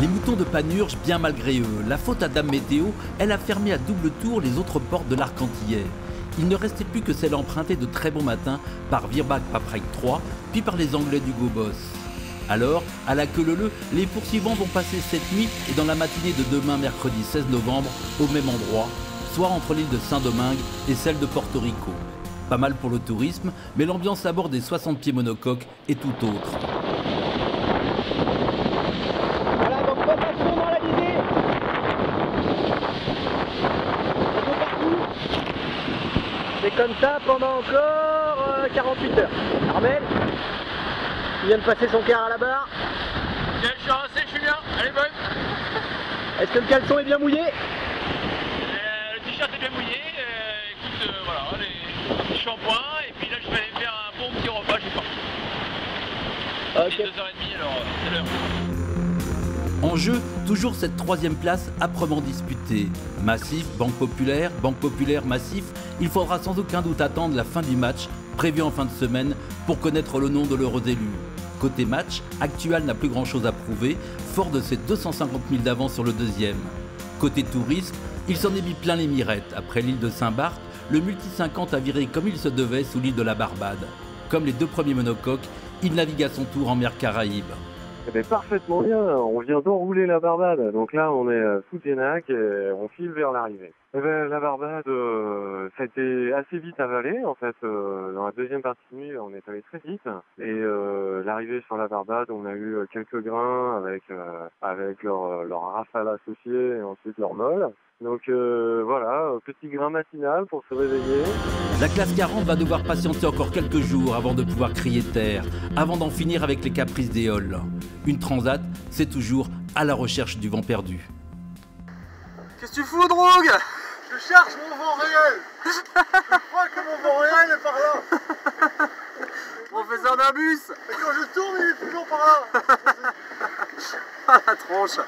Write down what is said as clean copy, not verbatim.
Les moutons de Panurge, bien malgré eux, la faute à Dame Météo, elle a fermé à double tour les autres portes de l'arc antillais. Il ne restait plus que celle empruntée de très bon matin par Virbac Paprike 3, puis par les Anglais du Go-Boss. Alors, à la queue leu, les poursuivants vont passer cette nuit et dans la matinée de demain, mercredi 16 novembre, au même endroit, soit entre l'île de Saint-Domingue et celle de Porto Rico. Pas mal pour le tourisme, mais l'ambiance à bord des 60 pieds monocoques est tout autre. Voilà, donc rotation dans l'Alizé. Un peu partout. C'est comme ça pendant encore 48 heures. Armel, il vient de passer son quart à la barre. Bien, je suis rincé, Julien, elle est bonne. Est-ce que le caleçon est bien mouillé? Le t-shirt est bien mouillé. Écoute, voilà, les shampoings. Et puis là, je vais aller faire un bon petit repas, j'ai faim. Ok. 2h30, alors c'est l'heure. En jeu, toujours cette troisième place âprement disputée. Massif, Banque Populaire, Massif, il faudra sans aucun doute attendre la fin du match, prévu en fin de semaine, pour connaître le nom de l'heureux élu. Côté match, Actual n'a plus grand chose à prouver, fort de ses 250 000 d'avance sur le deuxième. Côté tourisme, il s'en est mis plein les mirettes. Après l'île de Saint-Barth, le Multi 50 a viré comme il se devait sous l'île de la Barbade. Comme les deux premiers monocoques, il navigue à son tour en mer Caraïbe. Eh bien, parfaitement bien, on vient d'enrouler la Barbade, donc là on est sous Ténac et on file vers l'arrivée. Eh bien, la Barbade, ça a été assez vite avalé en fait, dans la deuxième partie de nuit on est allé très vite et l'arrivée sur la Barbade on a eu quelques grains avec leur rafale associée et ensuite leur molle. Donc voilà, petit grain matinal pour se réveiller. La classe 40 va devoir patienter encore quelques jours avant de pouvoir crier terre, avant d'en finir avec les caprices des halls. Une transat, c'est toujours à la recherche du vent perdu. Qu'est-ce que tu fous, drogue? Je cherche mon vent réel. Je crois que mon vent réel est par là. Professeur d'un bus. Et quand je tourne, il est toujours par là. Ah la tronche.